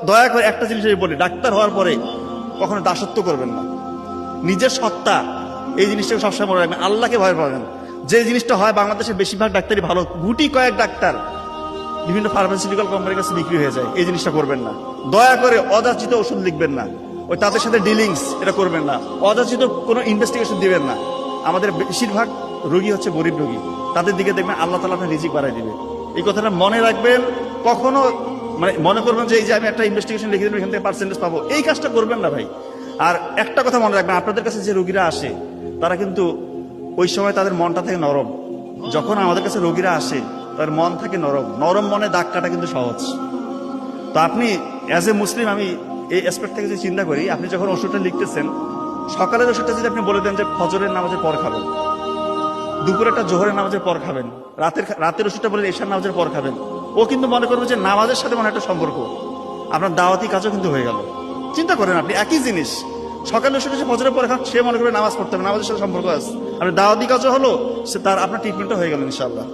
দয়া করে একটা জিনিস আমি বলি, ডাক্তার হওয়ার পরে কখনো দাসত্ব করবেন না। নিজের সত্তা এই জিনিসটাকে সবসময় মনে রাখবেন, আল্লাহকে ভয় পাবেন। যে জিনিসটা হয় বাংলাদেশের বেশিরভাগ ডাক্তারই ভালো, গুটি কয়েক ডাক্তার বিভিন্ন ফার্মাসিউটিক্যাল কোম্পানির কাছে বিক্রি হয়ে যায়। এই জিনিসটা করবেন না। দয়া করে অযাচিত ওষুধ লিখবেন না, ওই তাদের সাথে ডিলিংস এটা করবেন না, অযাচিত কোনো ইনভেস্টিগেশন দিবেন না। আমাদের বেশিরভাগ রোগী হচ্ছে গরিব রোগী, তাদের দিকে দেখবেন আল্লাহ তাআলা আপনার রিজিক বাড়ায় দিবে। এই কথাটা মনে রাখবেন। কখনো মনে করবেন যে এই যে আমি একটা ইনভেস্টিগেশন লিখে দেবেন এখান থেকে পার্সেন্টেজ পাবো, এই কাজটা করবেন না ভাই। আর একটা কথা মনে রাখবেন, আপনাদের কাছে যে রোগীরা আসে তারা কিন্তু ওই সময় তাদের মনটা থাকে নরম। যখন আমাদের কাছে রোগীরা আসে তার মন থাকে নরম, নরম মনে দাগ কাটা কিন্তু সহজ। তো আপনি অ্যাজ এ মুসলিম, আমি এই অ্যাসপেক্ট থেকে যদি চিন্তা করি, আপনি যখন ওষুধটা লিখতেছেন, সকালের ওষুধটা যদি আপনি বলে দেন যে ফজরের নামাজের পর খাবেন, দুপুরেরটা জোহরের নামাজের পর খাবেন, রাতের ওষুধটা বলে এশার নামাজের পর খাবেন, ও কিন্তু মনে করবে যে নামাজের সাথে মনে একটা সম্পর্ক, আপনার দাওয়াতি কাজও কিন্তু হয়ে গেল। চিন্তা করেন, আপনি একই জিনিস সকালে ওষুধ এসে ফজরের পর খান, সে মনে করবে নামাজ পড়তে হবে, নামাজের সাথে সম্পর্ক আছে, আপনি দাওয়াতি কাজও হলো, সে তার আপনার ট্রিটমেন্টও হয়ে গেল ইনশাআল্লাহ।